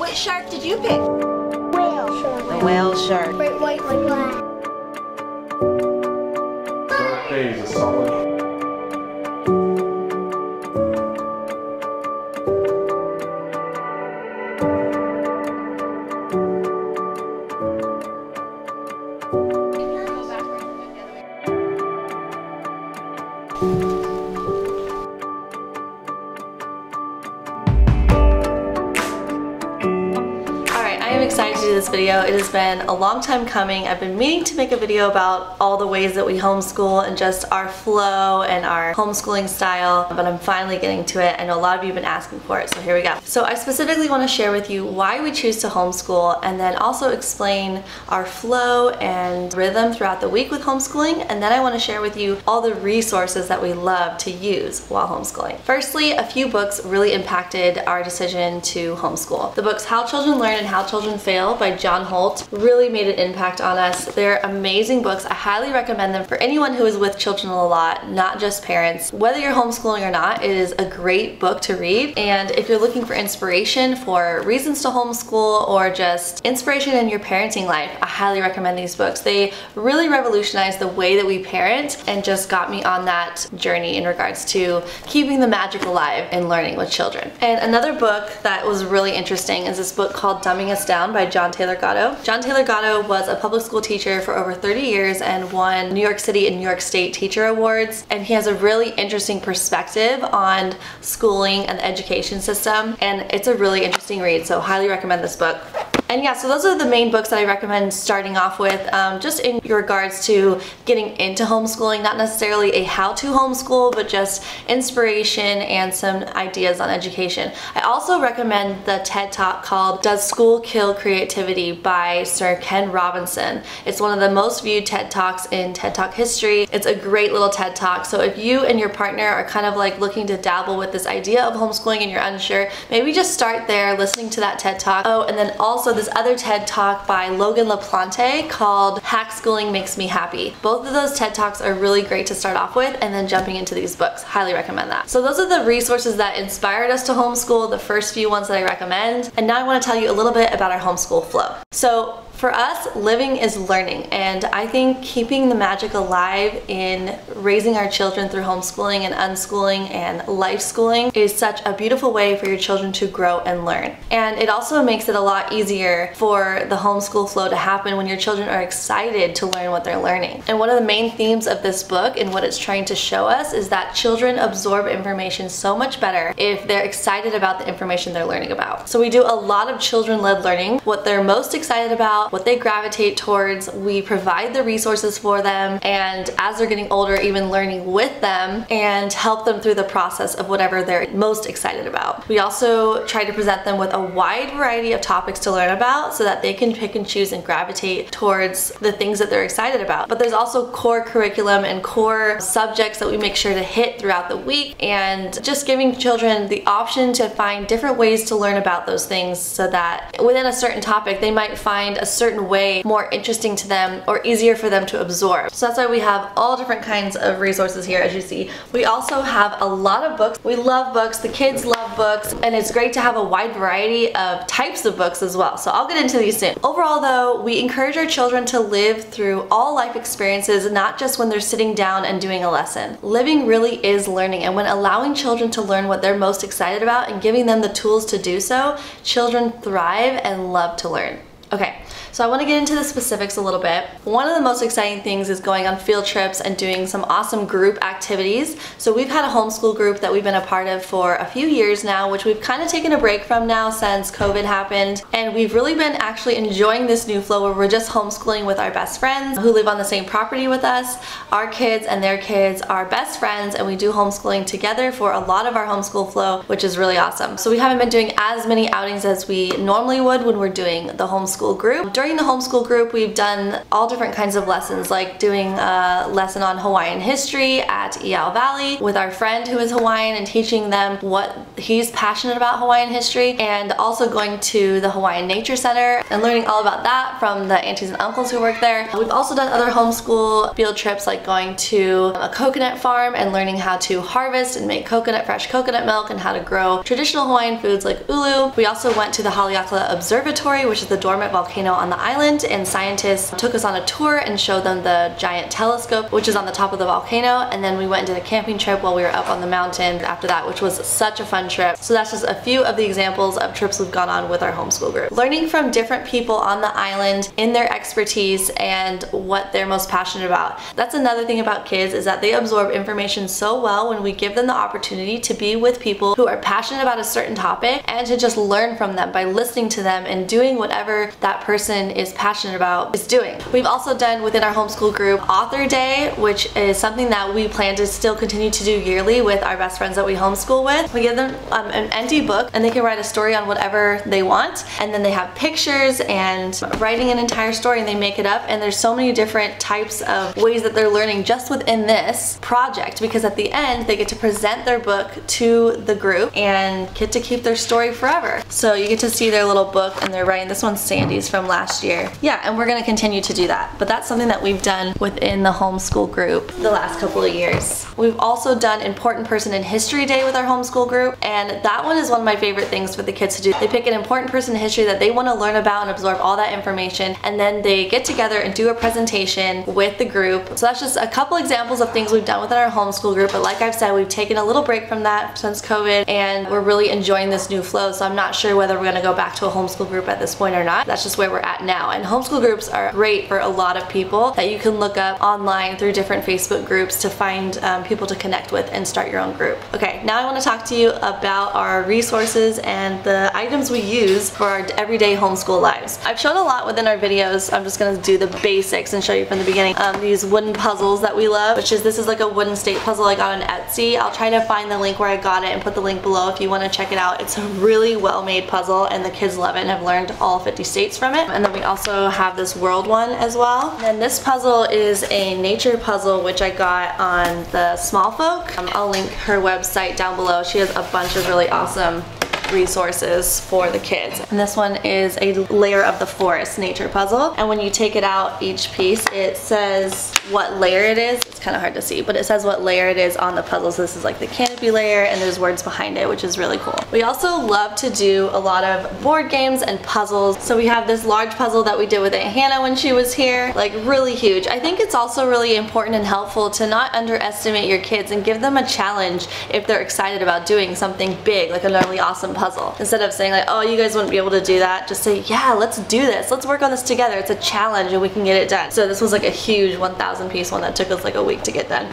What shark did you pick? Whale shark. The whale shark. Great white and black. Shark Bay is a solid. Excited to do this video. It has been a long time coming. I've been meaning to make a video about all the ways that we homeschool and just our flow and our homeschooling style, but I'm finally getting to it. I know a lot of you have been asking for it, so here we go. So I specifically want to share with you why we choose to homeschool, and then also explain our flow and rhythm throughout the week with homeschooling, and then I want to share with you all the resources that we love to use while homeschooling. Firstly, a few books really impacted our decision to homeschool. The books How Children Learn and How Children Fail by John Holt really made an impact on us. They're amazing books. I highly recommend them for anyone who is with children a lot, not just parents. Whether you're homeschooling or not, it is a great book to read. And if you're looking for inspiration for reasons to homeschool or just inspiration in your parenting life, I highly recommend these books. They really revolutionized the way that we parent and just got me on that journey in regards to keeping the magic alive in learning with children. And another book that was really interesting is this book called Dumbing Us Down by John Taylor Gatto. John Taylor Gatto was a public school teacher for over 30 years and won New York City and New York State teacher awards, and he has a really interesting perspective on schooling and the education system, and it's a really interesting read, so highly recommend this book. And yeah, so those are the main books that I recommend starting off with, just in regards to getting into homeschooling, not necessarily a how-to homeschool, but just inspiration and some ideas on education. I also recommend the TED Talk called Does School Kill Creativity by Sir Ken Robinson. It's one of the most viewed TED Talks in TED Talk history. It's a great little TED Talk, so if you and your partner are kind of like looking to dabble with this idea of homeschooling and you're unsure, maybe just start there listening to that TED Talk. Oh, and then also this other TED Talk by Logan LaPlante called Hack Schooling Makes Me Happy. Both of those TED Talks are really great to start off with, and then jumping into these books. Highly recommend that. So those are the resources that inspired us to homeschool, the first few ones that I recommend. And now I want to tell you a little bit about our homeschool flow. So for us, living is learning, and I think keeping the magic alive in raising our children through homeschooling and unschooling and life schooling is such a beautiful way for your children to grow and learn. And it also makes it a lot easier for the homeschool flow to happen when your children are excited to learn what they're learning. And one of the main themes of this book and what it's trying to show us is that children absorb information so much better if they're excited about the information they're learning about. So we do a lot of children-led learning, what they're most excited about, what they gravitate towards. We provide the resources for them, and as they're getting older, even learning with them and help them through the process of whatever they're most excited about. We also try to present them with a wide variety of topics to learn about so that they can pick and choose and gravitate towards the things that they're excited about. But there's also core curriculum and core subjects that we make sure to hit throughout the week, and just giving children the option to find different ways to learn about those things so that within a certain topic they might find a certain way more interesting to them or easier for them to absorb. So that's why we have all different kinds of resources here, as you see. We also have a lot of books. We love books, the kids love books, and it's great to have a wide variety of types of books as well. So I'll get into these soon. Overall though, we encourage our children to live through all life experiences, not just when they're sitting down and doing a lesson. Living really is learning, and when allowing children to learn what they're most excited about and giving them the tools to do so, children thrive and love to learn. Okay, so I want to get into the specifics a little bit. One of the most exciting things is going on field trips and doing some awesome group activities. So we've had a homeschool group that we've been a part of for a few years now, which we've kind of taken a break from now since COVID happened. And we've really been actually enjoying this new flow where we're just homeschooling with our best friends who live on the same property with us. Our kids and their kids are best friends, and we do homeschooling together for a lot of our homeschool flow, which is really awesome. So we haven't been doing as many outings as we normally would when we're doing the homeschool group. during the homeschool group, we've done all different kinds of lessons, like doing a lesson on Hawaiian history at Iao Valley with our friend who is Hawaiian and teaching them what he's passionate about Hawaiian history, and also going to the Hawaiian Nature Center and learning all about that from the aunties and uncles who work there. We've also done other homeschool field trips, like going to a coconut farm and learning how to harvest and make fresh coconut milk and how to grow traditional Hawaiian foods like ulu. We also went to the Haleakala Observatory, which is the dormant volcano on the island, and scientists took us on a tour and showed them the giant telescope, which is on the top of the volcano. And then we went and did a camping trip while we were up on the mountain after that, which was such a fun trip. So that's just a few of the examples of trips we've gone on with our homeschool group. Learning from different people on the island in their expertise and what they're most passionate about. That's another thing about kids, is that they absorb information so well when we give them the opportunity to be with people who are passionate about a certain topic and to just learn from them by listening to them and doing whatever that person is passionate about is doing. We've also done within our homeschool group Author Day, which is something that we plan to still continue to do yearly with our best friends that we homeschool with. We give them an empty book and they can write a story on whatever they want, and then they have pictures and writing an entire story and they make it up, and there's so many different types of ways that they're learning just within this project, because at the end they get to present their book to the group and get to keep their story forever. So you get to see their little book and they're writing. This one's Sandy's from last year. Yeah, and we're gonna continue to do that, but that's something that we've done within the homeschool group the last couple of years. We've also done Important Person in History Day with our homeschool group, and that one is one of my favorite things for the kids to do. They pick an important person in history that they want to learn about and absorb all that information, and then they get together and do a presentation with the group. So that's just a couple examples of things we've done within our homeschool group, but like I've said, we've taken a little break from that since COVID, and we're really enjoying this new flow, so I'm not sure whether we're going to go back to a homeschool group at this point or not. That's just where we're at now, and homeschool groups are great for a lot of people that you can look up online through different Facebook groups to find people to connect with and start your own group. Okay, now I want to talk to you about our resources and the items we use for our everyday homeschool lives. I've shown a lot within our videos. I'm just going to do the basics and show you from the beginning. These wooden puzzles that we love, this is like a wooden state puzzle I got on Etsy. I'll try to find the link where I got it and put the link below if you want to check it out. It's a really well made puzzle and the kids love it and have learned all 50 states from it. And then we also have this world one as well. And this puzzle is a nature puzzle which I got on the Small Folk. I'll link her website down below. She has a bunch of really awesome resources for the kids. And this one is a layer of the forest nature puzzle, and when you take it out, each piece, it says what layer it is. It's kind of hard to see, but it says what layer it is on the puzzle. So this is like the canopy layer, and there's words behind it, which is really cool. We also love to do a lot of board games and puzzles. So we have this large puzzle that we did with Aunt Hannah when she was here, like really huge. I think it's also really important and helpful to not underestimate your kids and give them a challenge if they're excited about doing something big, like a really awesome puzzle. Instead of saying like, oh, you guys wouldn't be able to do that, just say, yeah, let's do this. Let's work on this together. It's a challenge and we can get it done. So this was like a huge 1,000 piece one that took us like a week to get done.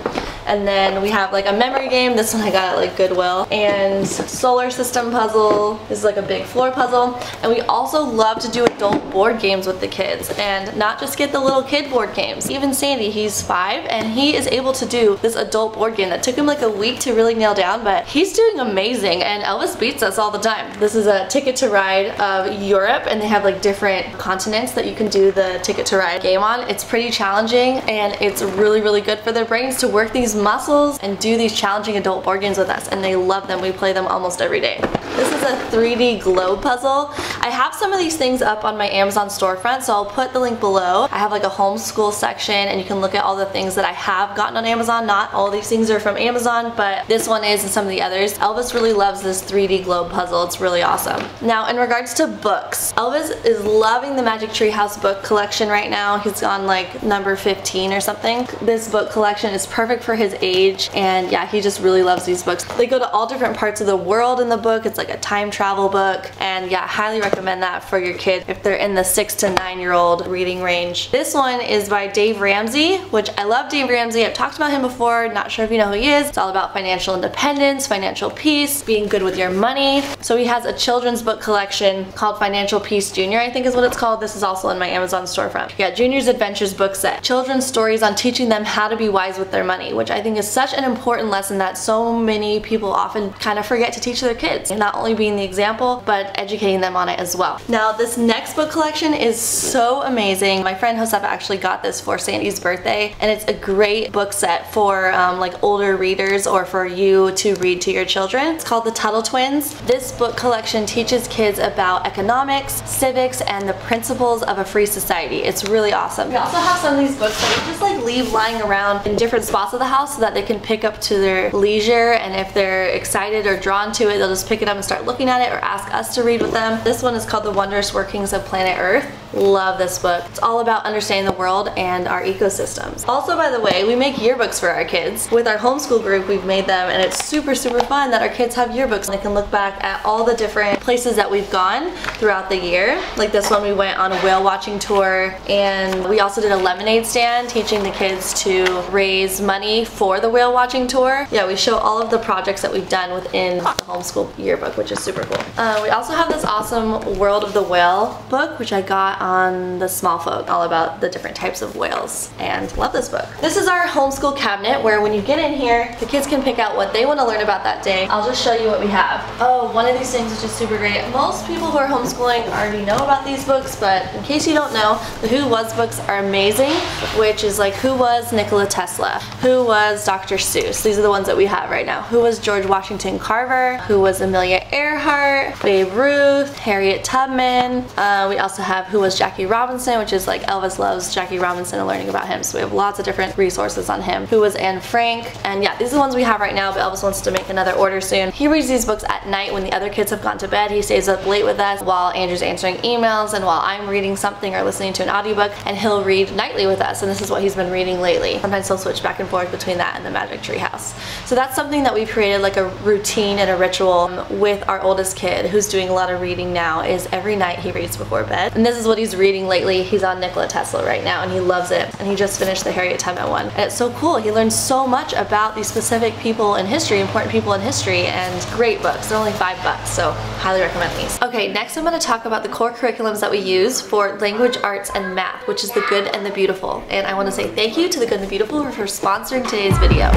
And then we have like a memory game. This one I got at like Goodwill. And solar system puzzle. This is like a big floor puzzle. And we also love to do adult board games with the kids, and not just get the little kid board games. Even Sandy, he's 5, and he is able to do this adult board game that took him like a week to really nail down, but he's doing amazing, and Elvis beats us all the time. This is a Ticket to Ride of Europe, and they have like different continents that you can do the Ticket to Ride game on. It's pretty challenging, and it's really, really good for their brains to work these muscles and do these challenging adult board games with us, and they love them. We play them almost every day. This is a 3D globe puzzle. I have some of these things up on my Amazon storefront, so I'll put the link below. I have like a homeschool section, and you can look at all the things that I have gotten on Amazon. Not all these things are from Amazon, but this one is, and some of the others. Elvis really loves this 3D globe puzzle. It's really awesome. Now, in regards to books, Elvis is loving the Magic Tree House book collection right now. He's on like number 15 or something. This book collection is perfect for his age, and yeah, he just really loves these books. They go to all different parts of the world in the book. It's like a time travel book, and yeah, highly recommend that for your kids if they're in the 6 to 9-year-old reading range. This one is by Dave Ramsey, which I love Dave Ramsey. I've talked about him before, not sure if you know who he is. It's all about financial independence, financial peace, being good with your money. So he has a children's book collection called Financial Peace Junior, I think is what it's called. This is also in my Amazon storefront. Yeah, Junior's Adventures book set. Children's stories on teaching them how to be wise with their money, which which I think is such an important lesson that so many people often kind of forget to teach their kids. And not only being the example, but educating them on it as well. Now, this next book collection is so amazing. My friend Josefa actually got this for Sandy's birthday, and it's a great book set for like older readers or for you to read to your children. It's called The Tuttle Twins. This book collection teaches kids about economics, civics, and the principles of a free society. It's really awesome. We also have some of these books that we just like leave lying around in different spots of the house so that they can pick up to their leisure, and if they're excited or drawn to it, they'll just pick it up and start looking at it or ask us to read with them. This one is called The Wondrous Workings of Planet Earth. Love this book. It's all about understanding the world and our ecosystems. Also, by the way, we make yearbooks for our kids. With our homeschool group, we've made them, and it's super fun that our kids have yearbooks and they can look back at all the different places that we've gone throughout the year. Like this one, we went on a whale watching tour, and we also did a lemonade stand teaching the kids to raise money for the whale watching tour. Yeah, we show all of the projects that we've done within the homeschool yearbook, which is super cool. We also have this awesome World of the Whale book, which I got on the Small Folk, all about the different types of whales, and love this book. This is our homeschool cabinet, where when you get in here, the kids can pick out what they want to learn about that day. I'll just show you what we have. Oh, one of these things which is super great. Most people who are homeschooling already know about these books, but in case you don't know, the Who Was books are amazing, which is like who was Nikola Tesla, who was Dr. Seuss. These are the ones that we have right now. Who was George Washington Carver, who was Amelia Earhart, Babe Ruth, Harriet Tubman. We also have who was Jackie Robinson, which is like Elvis loves Jackie Robinson and learning about him, so we have lots of different resources on him. Who was Anne Frank, and yeah, these are the ones we have right now, but Elvis wants to make another order soon. He reads these books at night when the other kids have gone to bed. He stays up late with us while Andrew's answering emails and while I'm reading something or listening to an audiobook, and he'll read nightly with us, and this is what he's been reading lately. Sometimes he'll switch back and forth between that and the Magic Tree House. So that's something that we've created, like a routine and a ritual with our oldest kid, who's doing a lot of reading now, is every night he reads before bed. And this is what he's reading lately. He's on Nikola Tesla right now, and he loves it. And he just finished the Harriet Tubman one. And it's so cool. He learns so much about these specific people in history, important people in history, and great books. They're only $5, so highly recommend these. Okay, next I'm going to talk about the core curriculums that we use for language arts and math, which is The Good and the Beautiful. And I want to say thank you to The Good and the Beautiful for sponsoring today's video.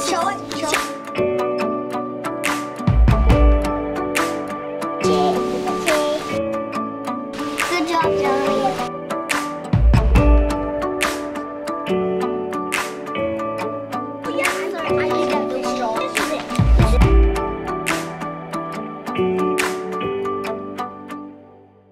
Show it. Good job, Joey.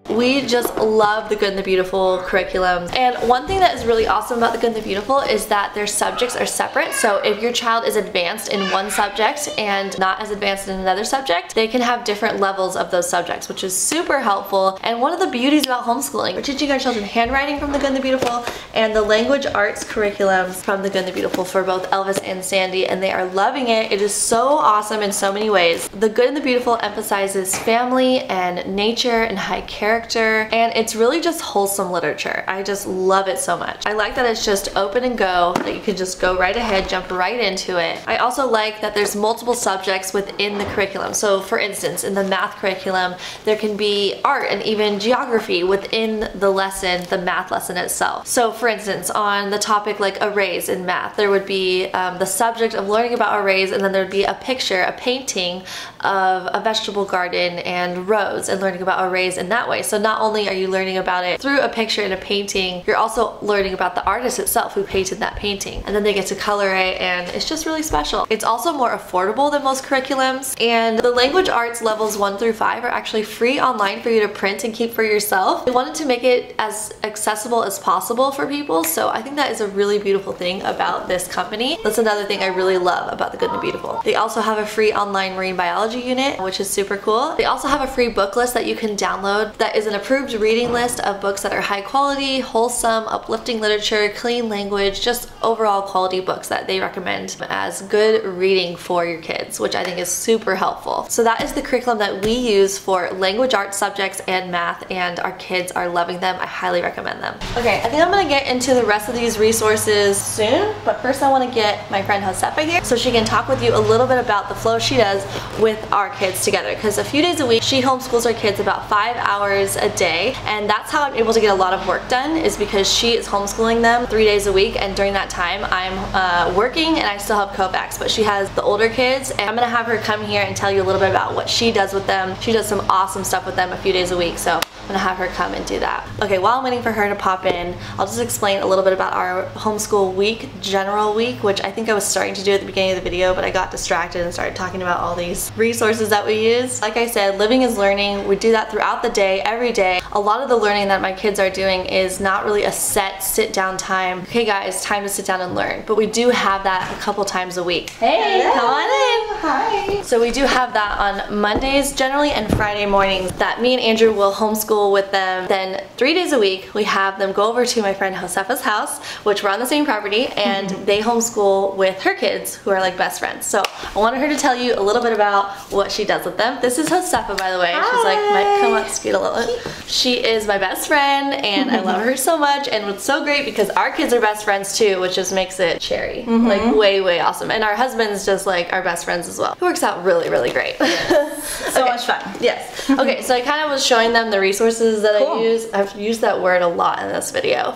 We just love The Good and the Beautiful curriculums. And one thing that is really awesome about The Good and the Beautiful is that their subjects are separate. So if your child is advanced in one subject and not as advanced in another subject, they can have different levels of those subjects, which is super helpful. And one of the beauties about homeschooling, we're teaching our children handwriting from The Good and the Beautiful and the language arts curriculums from The Good and the Beautiful for both Elvis and Sandy, and they are loving it. It is so awesome in so many ways. The Good and the Beautiful emphasizes family and nature and high character, and it's really just wholesome literature. I just love it so much. I like that it's just open and go, that you can just go right ahead, jump right into it. I also like that there's multiple subjects within the curriculum. So for instance, in the math curriculum, there can be art and even geography within the lesson, the math lesson itself. So for instance, on the topic like arrays in math, there would be the subject of learning about arrays, and then there would be a picture, a painting of a vegetable garden and rows, and learning about arrays in that way. So not only are you learning about it through a picture and a painting, you're also learning about the artist itself who painted that painting, and then they get to color it, and it's just really special. It's also more affordable than most curriculums, and the language arts levels 1 through 5 are actually free online for you to print and keep for yourself. We wanted to make it as accessible as possible for people, so I think that is a really beautiful thing about this company. That's another thing I really love about The Good and the Beautiful. They also have a free online marine biology unit, which is super cool. They also have a free book list that you can download that is an approved reading list of books that are high quality, wholesome, uplifting literature, clean language, just overall quality books that they recommend as good reading for your kids, which I think is super helpful. So that is the curriculum that we use for language arts subjects and math, and our kids are loving them. I highly recommend them. Okay, I think I'm gonna get into the rest of these resources soon, but first I want to get my friend Josefa here so she can talk with you a little bit about the flow she does with our kids together, because a few days a week she homeschools our kids about 5 hours a day, and that's how I'm able to get a lot of work done, is because she is homeschooling them 3 days a week, and during that time I'm working and I still have co-backs, but she has the older kids, and I'm gonna have her come here and tell you a little bit about what she does with them. She does some awesome stuff with them a few days a week, so I'm gonna have her come and do that. Okay, while I'm waiting for her to pop in, I'll just explain a little bit about our homeschool week, general week, which I think I was starting to do at the beginning of the video, but I got distracted and started talking about all these resources that we use. Like I said, living is learning. We do that throughout the day, every day. A lot of the learning that my kids are doing is not really a set sit down time. Okay guys, time to sit down and learn. But we do have that a couple times a week. Hey, hello. Come on in. Hi. So we do have that on Mondays generally and Friday mornings that me and Andrew will homeschool with them. Then 3 days a week we have them go over to my friend Josefa's house, which we're on the same property, and they homeschool with her kids who are like best friends. So I wanted her to tell you a little bit about what she does with them. This is Josefa, by the way. Hi. She's like, might come up, scoot a little. She is my best friend and I love her so much, and it's so great because our kids are best friends too, which just makes it cherry. Like way awesome. And our husband's just like our best friends as well. It works out really great. So much fun. Yes. Okay, so I kind of was showing them the resources that I use. I've used that word a lot in this video.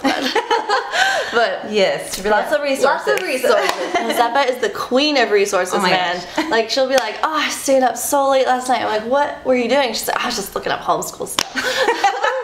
But yes, lots of resources. Lots of resources. Josefa is the queen of resources, man. Like, she'll be like, oh, I stayed up so late last night. I'm like, what were you doing? She's like, I was just looking up homeschool stuff.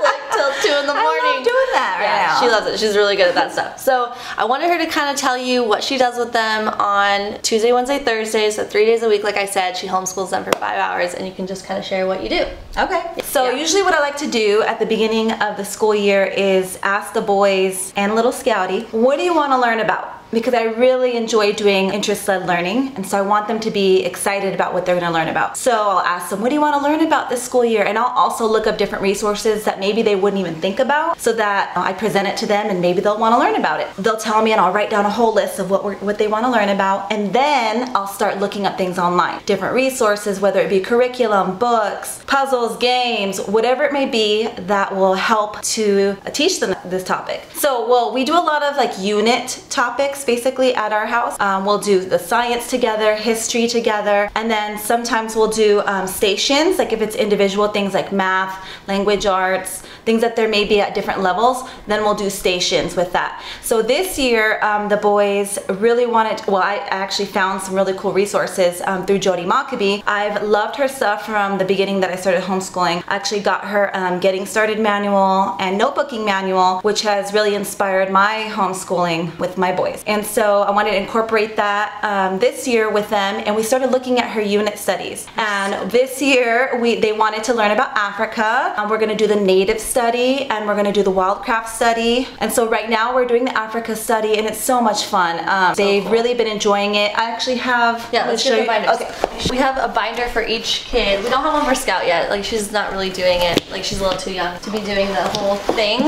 Like till 2 in the morning. I love doing that right now. She loves it. She's really good at that stuff. So I wanted her to kind of tell you what she does with them on Tuesday, Wednesday, Thursday. So 3 days a week, like I said. She homeschools them for 5 hours, and you can just kind of share what you do. Okay. So usually what I like to do at the beginning of the school year is ask the boys and little Scouty, what do you want to learn about? Because I really enjoy doing interest-led learning, and so I want them to be excited about what they're going to learn about. So I'll ask them, what do you want to learn about this school year? And I'll also look up different resources that maybe they wouldn't even think about, so that I present it to them and maybe they'll want to learn about it. They'll tell me and I'll write down a whole list of what they want to learn about, and then I'll start looking up things online. Different resources, whether it be curriculum, books, puzzles, games, whatever it may be that will help to teach them this topic. So, well, we do a lot of like unit topics basically at our house. We'll do the science together, history together, and then sometimes we'll do stations, like if it's individual things like math, language arts, things that there may be at different levels, then we'll do stations with that. So this year the boys really wanted, well, I actually found some really cool resources through Jody Maccabee. I've loved her stuff from the beginning that I started homeschooling. I actually got her Getting Started manual and notebooking manual, which has really inspired my homeschooling with my boys. And so I wanted to incorporate that this year with them, and we started looking at her unit studies. And this year they wanted to learn about Africa. We're going to do the native study, and we're going to do the wildcraft study. And so right now we're doing the Africa study, and it's so much fun. They've really been enjoying it. I actually have, let's show you binders. Okay. We have a binder for each kid. We don't have one for Scout yet. Like, she's not really doing it. Like, she's a little too young to be doing the whole thing.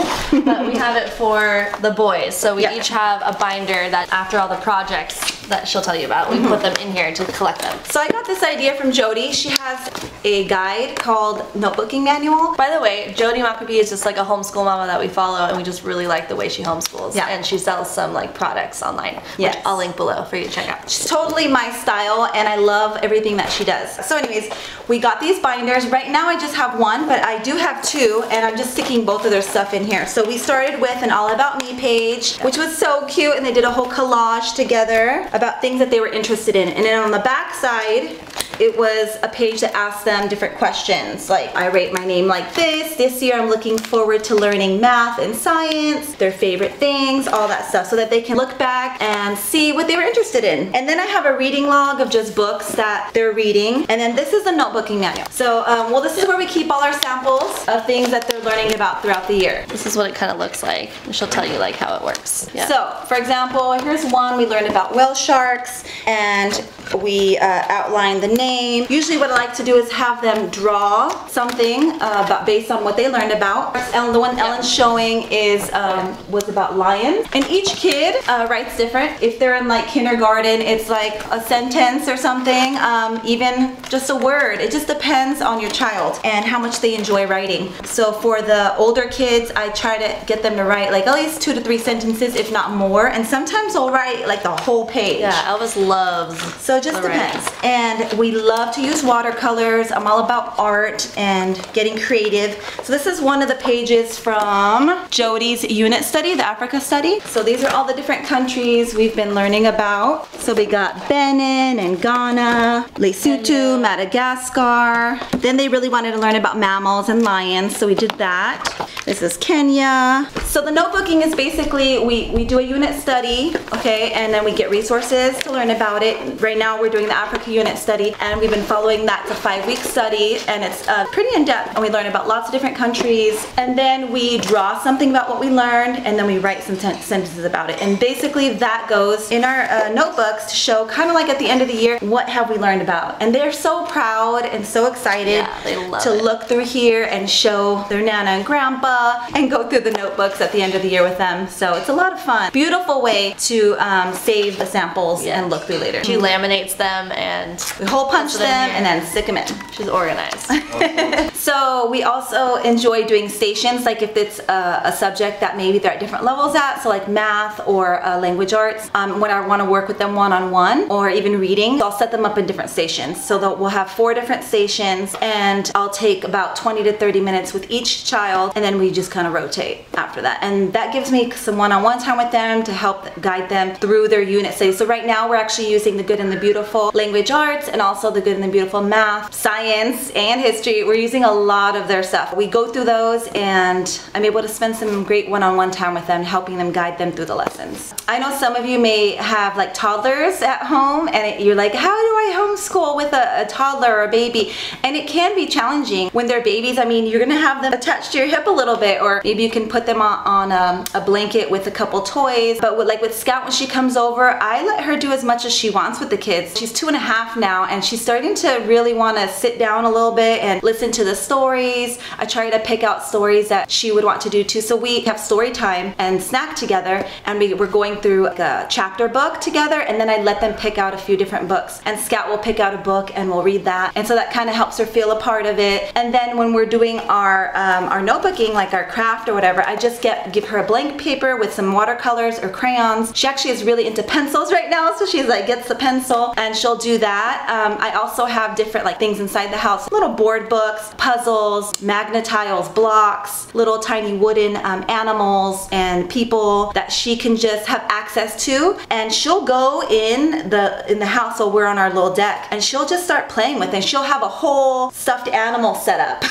But we have it for the boys. So we each have a binder that after all the projects that she'll tell you about, we put them in here to collect them. So I got this idea from Jody. She has a guide called Notebooking Manual. By the way, Jody Maccabee is just like a homeschool mama that we follow, and we just really like the way she homeschools. Yeah. And she sells some like products online, which I'll link below for you to check out. She's totally my style, and I love everything that she does. So anyways, we got these binders. Right now I just have one, but I do have two, and I'm just sticking both of their stuff in here. So we started with an All About Me page, which was so cute, and they did a whole collage together about things that they were interested in. And then on the back side, it was a page that asked them different questions, like I rate my name like this year I'm looking forward to learning math and science, their favorite things, all that stuff, so that they can look back and see what they were interested in. And then I have a reading log of just books that they're reading, and then this is the notebooking manual. So well, this is where we keep all our samples of things that they're learning about throughout the year. This is what it kind of looks like, and she'll tell you like how it works. So for example, here's one we learned about whale sharks, and we outlined the name. Usually what I like to do is have them draw something based on what they learned about. And the one Ellen's showing is was about lions. And each kid writes different. If they're in like kindergarten, it's like a sentence or something, even just a word. It just depends on your child and how much they enjoy writing. So for the older kids, I try to get them to write like at least 2 to 3 sentences, if not more. And sometimes they'll write like the whole page. Yeah, Elvis loves. So it just depends. And we love to use watercolors. I'm all about art and getting creative. So this is one of the pages from Jody's unit study, the Africa study. So these are all the different countries we've been learning about. So we got Benin and Ghana, Lesotho, Madagascar. Then they really wanted to learn about mammals and lions, so we did that. This is Kenya. So the notebooking is basically, we do a unit study, okay, and then we get resources to learn about it. Right now we're doing the Africa unit study, and we've been following that. It's a 5-week study, and it's pretty in-depth, and we learn about lots of different countries, and then we draw something about what we learned, and then we write some sentences about it. And basically that goes in our notebooks to show, kind of like at the end of the year, what have we learned about. And they're so proud and so excited to look through here and show their Nana and Grandpa and go through the notebooks at the end of the year with them. So it's a lot of fun. Beautiful way to save the samples and look through later. She laminates them and we hole punch them and then stick them in. She's organized. So we also enjoy doing stations, like if it's a subject that maybe they're at different levels at, so like math or language arts, when I want to work with them one-on-one or even reading, so I'll set them up in different stations. So we'll have 4 different stations, and I'll take about 20 to 30 minutes with each child, and then we just kind of rotate after that. And that gives me some one-on-one time with them to help guide them through their unit studies. So right now we're actually using the Good and the Beautiful language arts and also the Good and the Beautiful math, science, and history. We're using a lot of their stuff. We go through those, and I'm able to spend some great one-on-one time with them, helping them, guide them through the lessons. I know some of you may have like toddlers at home, and you're like, how do I homeschool with a toddler or a baby? And it can be challenging when they're babies. I mean, you're gonna have them attached to your hip a little bit, or maybe you can put them on a blanket with a couple toys. But with Scout, when she comes over, I let her do as much as she wants with the kids. She's 2.5 now, and she's starting to really want to sit down a little bit and listen to the stories. I try to pick out stories that she would want to do too. So we have story time and snack together, and we're going through like a chapter book together, and then I let them pick out a few different books, and Scout will pick out a book and we'll read that, and so that kind of helps her feel a part of it. And then when we're doing our notebooking, like our craft or whatever, I just give her a blank paper with some watercolors or crayons. She actually is really into pencils right now, so she's like gets the pencil and she'll do that. I also have different like things inside the house, little board books, puzzles, magnetiles, blocks, little tiny wooden animals and people that she can just have access to, and she'll go in the house while we're on our little deck, and she'll just start playing with it, and she'll have a whole stuffed animal set up.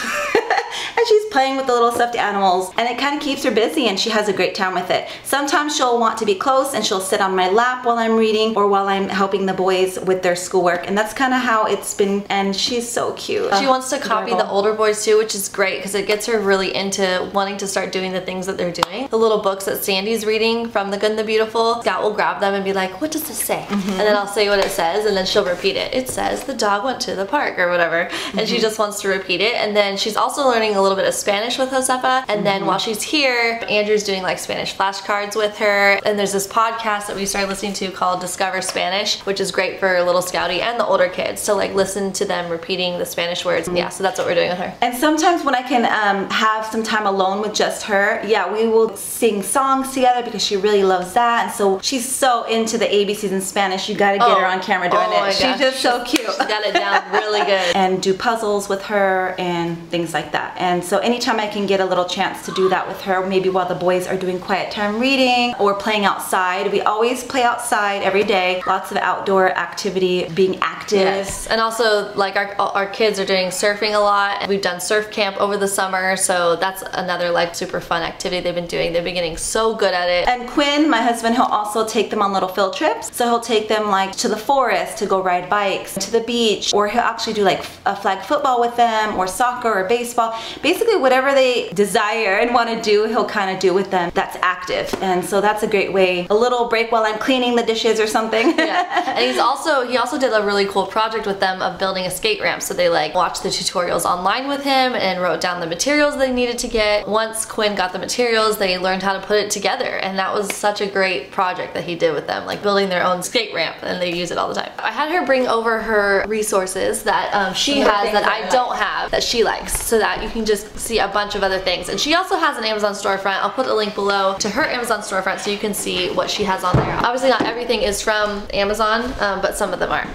And she's playing with the little stuffed animals, and it kind of keeps her busy, and she has a great time with it. Sometimes she'll want to be close and she'll sit on my lap while I'm reading or while I'm helping the boys with their schoolwork, and that's kind of how it's been, and she's so cute. She wants to copy the older boys too, which is great because it gets her really into wanting to start doing the things that they're doing. The little books that Sandy's reading from The Good and the Beautiful, Scout will grab them and be like, what does this say? And then I'll say what it says, and then she'll repeat it. It says the dog went to the park or whatever, and she just wants to repeat it. And then she's also learning a little bit of Spanish with Josefa, and then while she's here, Andrew's doing like Spanish flashcards with her, and there's this podcast that we started listening to called Discover Spanish, which is great for little Scouty and the older kids to like listen to them repeating the Spanish words. Yeah, so that's what we're doing with her. And sometimes when I can have some time alone with just her, yeah, we will sing songs together because she really loves that, and so she's so into the ABCs in Spanish. You gotta get her on camera doing it. She's just so cute. She's got it down really good. And do puzzles with her and things like that. And so anytime I can get a little chance to do that with her, maybe while the boys are doing quiet time reading or playing outside. We always play outside every day. Lots of outdoor activity, being active. Yes, and also like our kids are doing surfing a lot. We've done surf camp over the summer, so that's another like super fun activity they've been doing. They've been getting so good at it. And Quinn, my husband, he'll also take them on little field trips. So he'll take them like to the forest to go ride bikes, to the beach, or he'll actually do like a flag football with them, or soccer or baseball. Basically whatever they desire and want to do, he'll kind of do with them that's active. And so that's a great way, a little break while I'm cleaning the dishes or something. Yeah, and he also did a really cool project with them of building a skate ramp. So they like watched the tutorials online with him and wrote down the materials they needed to get. Once Quinn got the materials, they learned how to put it together, and that was such a great project that he did with them, like building their own skate ramp, and they use it all the time. I had her bring over her resources that she has that I don't have, that she likes, so that you can just see a bunch of other things. And she also has an Amazon storefront. I'll put a link below to her Amazon storefront so you can see what she has on there. Obviously not everything is from Amazon, but some of them are.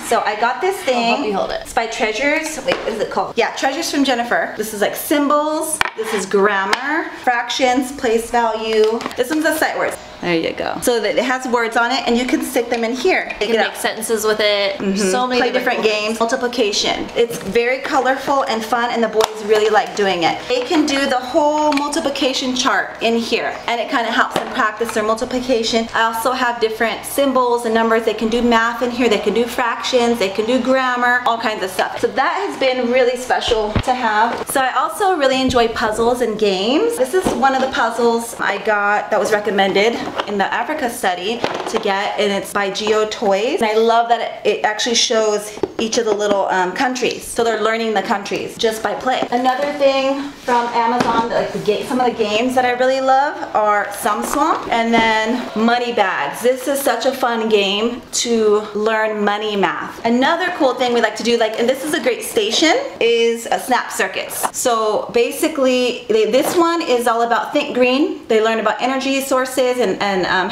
So I got this thing. I'll help you hold it. It's by Treasures. Wait, what is it called? Yeah, Treasures from Jennifer. This is like symbols. This is grammar, fractions, place value. This one's a sight words. There you go. So that it has words on it, and you can stick them in here. You can make sentences with it. So many Play different games. Multiplication. It's very colorful and fun, and the boys really like doing it. They can do the whole multiplication chart in here, and it kind of helps them practice their multiplication. I also have different symbols and numbers. They can do math in here. They can do fractions. They can do grammar, all kinds of stuff. So that has been really special to have. So I also really enjoy puzzles and games. This is one of the puzzles I got that was recommended in the Africa study to get, and it's by Geo Toys. And I love that it actually shows each of the little countries. So they're learning the countries just by play. Another thing from Amazon, like some of the games that I really love are Sum Swamp and then Money Bags. This is such a fun game to learn money math. Another cool thing we like to do, and this is a great station, is Snap Circuits. So basically, this one is all about Think Green. They learn about energy sources and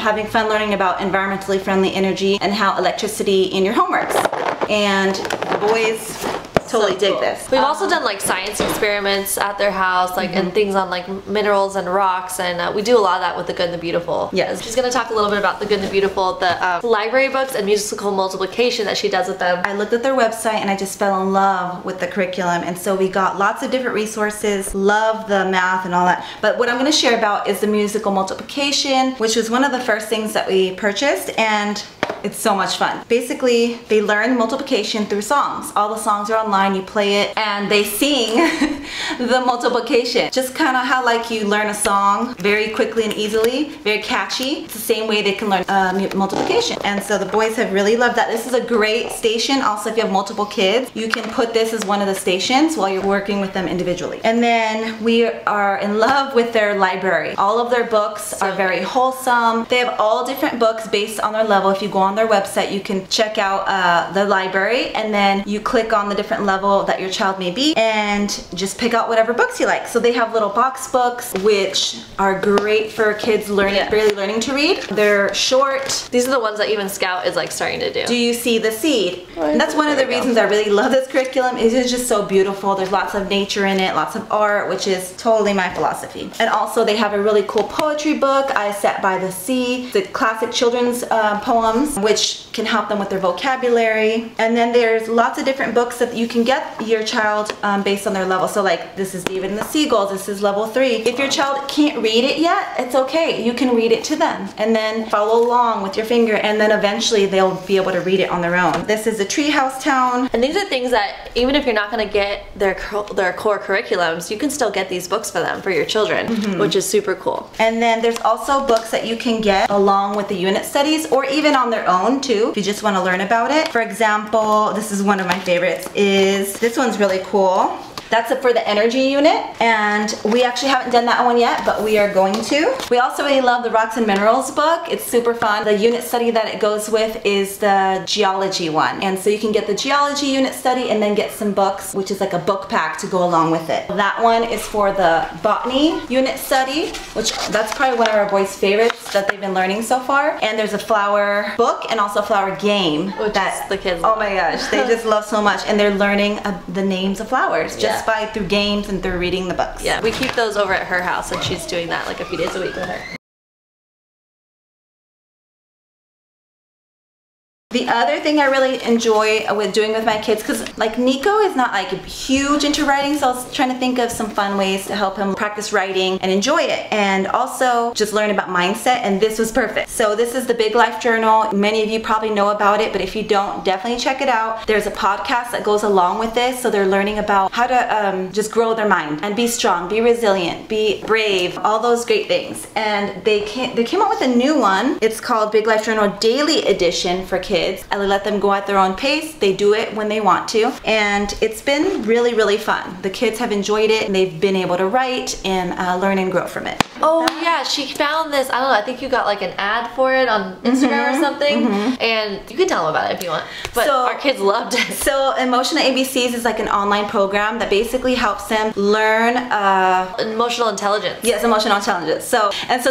having fun learning about environmentally friendly energy and how electricity in your home works. And the boys totally dig this. We've also done like science experiments at their house, and things on like minerals and rocks, and we do a lot of that with The Good and the Beautiful. Yes. She's gonna talk a little bit about The Good and the Beautiful, the library books and musical multiplication that she does with them. I looked at their website and I just fell in love with the curriculum, and so we got lots of different resources, love the math and all that. But what I'm gonna share about is the musical multiplication, which was one of the first things that we purchased, and it's so much fun. Basically, they learn multiplication through songs. All the songs are online, you play it, and they sing the multiplication. Just kind of how like you learn a song very quickly and easily, very catchy. It's the same way they can learn multiplication. And so the boys have really loved that. This is a great station. Also, if you have multiple kids, you can put this as one of the stations while you're working with them individually. And then we are in love with their library. All of their books are very wholesome. They have all different books based on their level. If you go on their website, you can check out the library, and then you click on the different level that your child may be and just pick out whatever books you like. So they have little box books, which are great for kids learning, barely learning to read. They're short. These are the ones that even Scout is like starting to do. Do you see the seed? And that's one of the reasons I really love this curriculum. It is just so beautiful. There's lots of nature in it, lots of art, which is totally my philosophy. And also they have a really cool poetry book, I Sat by the Sea, the classic children's poems, which can help them with their vocabulary. And then there's lots of different books that you can get your child based on their level. So like this is David and the Seagulls, this is level 3. If your child can't read it yet, it's okay. You can read it to them and then follow along with your finger, and then eventually they'll be able to read it on their own. This is a Treehouse Town. And these are things that even if you're not going to get their core curriculums, you can still get these books for them, for your children, which is super cool. And then there's also books that you can get along with the unit studies, or even on their own too, if you just want to learn about it. For example, this is one of my favorites, is this one's really cool. That's for the energy unit, and we actually haven't done that one yet, but we are going to. We also really love the Rocks and Minerals book. It's super fun. The unit study that it goes with is the geology one, and so you can get the geology unit study and then get some books, which is like a book pack to go along with it. That one is for the botany unit study, which that's probably one of our boys' favorites that they've been learning so far. And there's a flower book and also a flower game, which that the kids love. Oh my gosh, they just love so much, and they're learning the names of flowers just by through games and through reading the books. Yeah, we keep those over at her house, and she's doing that like a few days a week with her. The other thing I really enjoy with doing with my kids, because like Nico is not like huge into writing, so I was trying to think of some fun ways to help him practice writing and enjoy it, and also just learn about mindset, and this was perfect. So this is the Big Life Journal. Many of you probably know about it, but if you don't, definitely check it out. There's a podcast that goes along with this, so they're learning about how to just grow their mind and be strong, be resilient, be brave, all those great things. And they came out with a new one. It's called Big Life Journal Daily Edition for kids. kids. I let them go at their own pace. They do it when they want to. And it's been really, really fun. The kids have enjoyed it and they've been able to write and learn and grow from it. Oh yeah, she found this, I don't know, I think you got like an ad for it on Instagram or something. And you can tell them about it if you want. But So- our kids loved it. So Emotional ABCs is like an online program that basically helps them learn Emotional intelligence. yes, emotional intelligence. So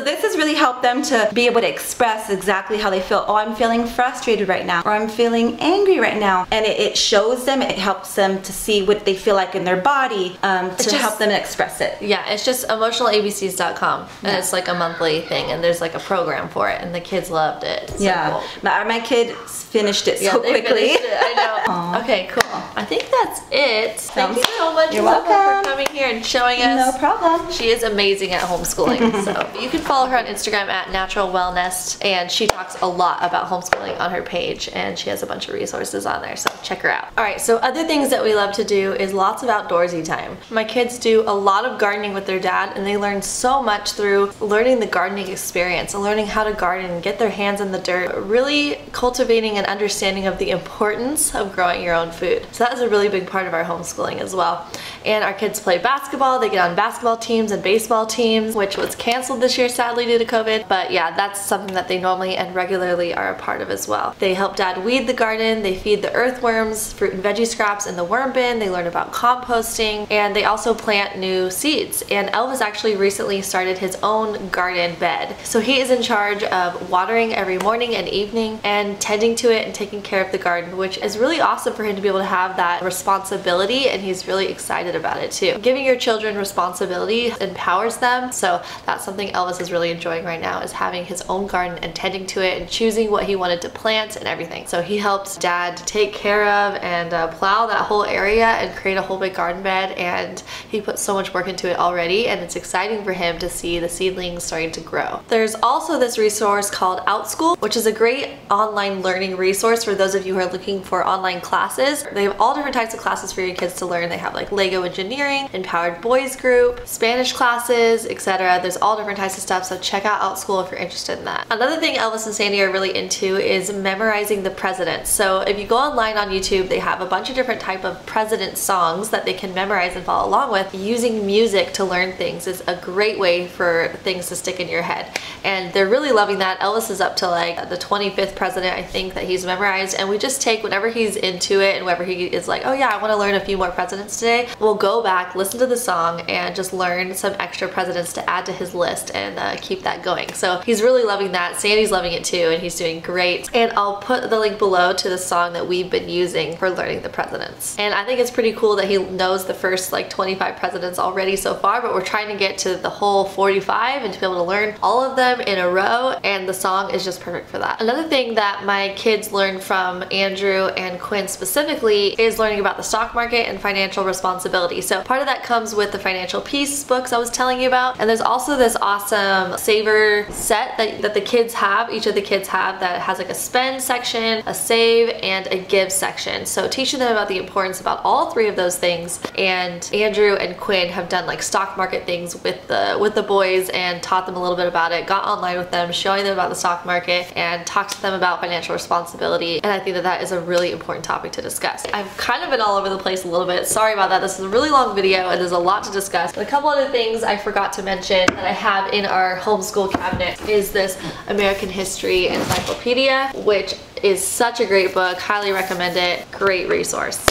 this has really helped them to be able to express exactly how they feel. Oh, I'm feeling frustrated right now, or I'm feeling angry right now. And it shows them, it helps them to see what they feel like in their body to help them express it. Yeah, it's just emotionalabcs.com, and it's like a monthly thing, and there's like a program for it, and the kids loved it. So Yeah, cool. my kids finished it so they quickly. finished it, I know. Aw. Okay, cool. I think that's it. Thank you Sounds- so much, You're Isabel, welcome. for coming here and showing us. No problem. She is amazing at homeschooling. So you can follow her on Instagram at Natural Wellness, and she talks a lot about homeschooling on her page, and she has a bunch of resources on there, so check her out. All right, so other things that we love to do is lots of outdoorsy time. My kids do a lot of gardening with their dad, and they learn so much through learning the gardening experience, learning how to garden and get their hands in the dirt, really cultivating an understanding of the importance of growing your own food. So that is a really big part of our homeschooling as well. And our kids play basketball. They get on basketball teams and baseball teams, which was canceled this year sadly due to COVID. But yeah, that's something that they normally and regularly are a part of as well. They help dad weed the garden. They feed the earthworms, fruit and veggie scraps in the worm bin. They learn about composting, and they also plant new seeds. And Elvis actually recently started his own garden bed. So he is in charge of watering every morning and evening and tending to it and taking care of the garden, which is really awesome for him to be able to have that responsibility, and he's really excited about it too. Giving your children responsibility empowers them, so that's something Elvis is really enjoying right now, is having his own garden and tending to it and choosing what he wanted to plant and everything. So he helps dad take care of and plow that whole area and create a whole big garden bed, and he put so much work into it already, and it's exciting for him to see the seedlings starting to grow. There's also this resource called OutSchool, which is a great online learning resource for those of you who are looking for online classes. They have all different types of classes for your kids to learn. They have like Lego engineering, empowered boys group, Spanish classes, etc. There's all different types of stuff, so check out OutSchool if you're interested in that. Another thing Elvis and Sandy are really into is memorizing the presidents. So if you go online on YouTube, they have a bunch of different type of president songs that they can memorize and follow along with. Using music to learn things is a great way for things to stick in your head, and they're really loving that. Elvis is up to like the 25th president, I think, that he's memorized, and we just take whenever he's into it and whenever he is like, oh yeah, I want to learn a few more presidents today, we'll go back, listen to the song, and just learn some extra presidents to add to his list and keep that going. So he's really loving that. Sandy's loving it too, and he's doing great. And I'll put the link below to the song that we've been using for learning the presidents. And I think it's pretty cool that he knows the first like 25 presidents already so far, but we're trying to get to the whole 45 and to be able to learn all of them in a row, and the song is just perfect for that. Another thing that my kids learned from Andrew and Quinn specifically is learning about the stock market and financial responsibility. So part of that comes with the Financial Peace books I was telling you about, and there's also this awesome saver set that the kids have, each of the kids have, that has like a spend section, a save, and a give section. So teaching them about the importance about all three of those things. And Andrew and Quinn have done like stock market things with the boys and taught them a little bit about it, got online with them, showing them about the stock market, and talked to them about financial responsibility. And I think that that is a really important topic to discuss. I've kind of been all over the place a little bit. Sorry about that. This is a really long video and there's a lot to discuss. But a couple other things I forgot to mention that I have in our homeschool cabinet is this American History Encyclopedia, which is such a great book. Highly recommend it. Great resource.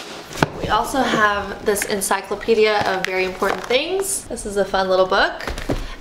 We also have this Encyclopedia of Very Important Things. This is a fun little book.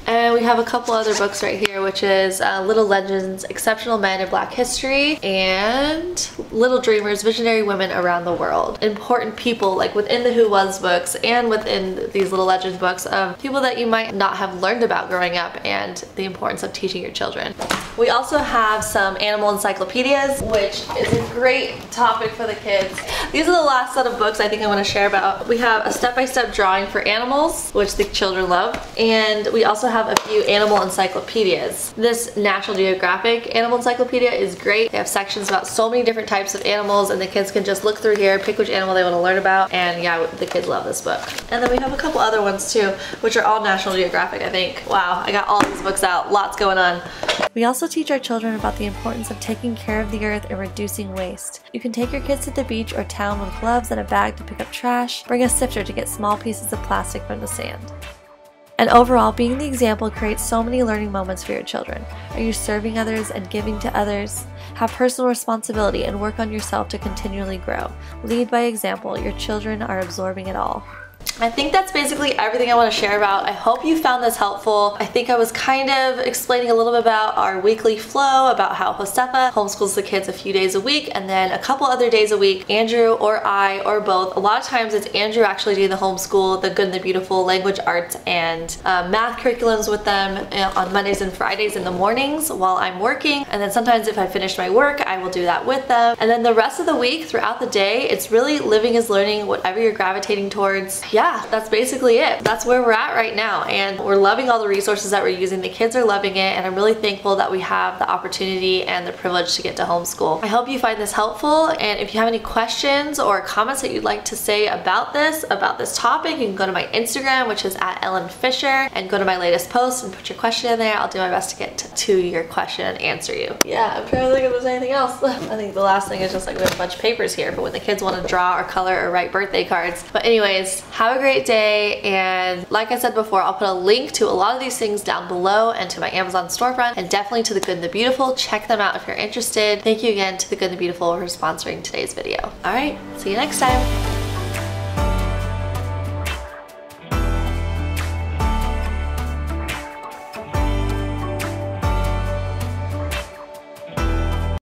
And we have a couple other books right here, which is Little Legends, Exceptional Men in Black History, and Little Dreamers, Visionary Women Around the World. Important people, like within the Who Was books and within these Little Legends books, of people that you might not have learned about growing up and the importance of teaching your children. We also have some animal encyclopedias, which is a great topic for the kids. These are the last set of books I think I want to share about. We have a step-by-step drawing for animals, which the children love, and we also have have a few animal encyclopedias. This National Geographic Animal Encyclopedia is great. They have sections about so many different types of animals, and the kids can just look through here, pick which animal they want to learn about, and yeah, the kids love this book. And then we have a couple other ones too, which are all National Geographic, I think. Wow, I got all these books out, lots going on. We also teach our children about the importance of taking care of the earth and reducing waste. You can take your kids to the beach or town with gloves and a bag to pick up trash, bring a sifter to get small pieces of plastic from the sand. And overall, being the example creates so many learning moments for your children. Are you serving others and giving to others? Have personal responsibility and work on yourself to continually grow. Lead by example. Your children are absorbing it all. I think that's basically everything I want to share about. I hope you found this helpful. I think I was kind of explaining a little bit about our weekly flow, about how Josefa homeschools the kids a few days a week, and then a couple other days a week, Andrew or I or both. A lot of times it's Andrew actually doing the homeschool, the Good and the Beautiful, language arts, and math curriculums with them on Mondays and Fridays in the mornings while I'm working. And then sometimes if I finish my work, I will do that with them. And then the rest of the week, throughout the day, it's really living is learning, whatever you're gravitating towards. Yeah, that's basically it. That's where we're at right now, and we're loving all the resources that we're using. The kids are loving it, and I'm really thankful that we have the opportunity and the privilege to get to homeschool. I hope you find this helpful, and if you have any questions or comments that you'd like to say about this topic, you can go to my Instagram, which is @EllenFisher, and go to my latest post and put your question in there. I'll do my best to get to your question and answer you. Yeah, I'm trying to think if there's anything else. I think the last thing is just like we have a bunch of papers here, but when the kids want to draw or color or write birthday cards. But anyways, have a great day, and like I said before, I'll put a link to a lot of these things down below and to my Amazon storefront, and definitely to the Good and the Beautiful. Check them out if you're interested. Thank you again to the Good and the Beautiful for sponsoring today's video. Alright, see you next time.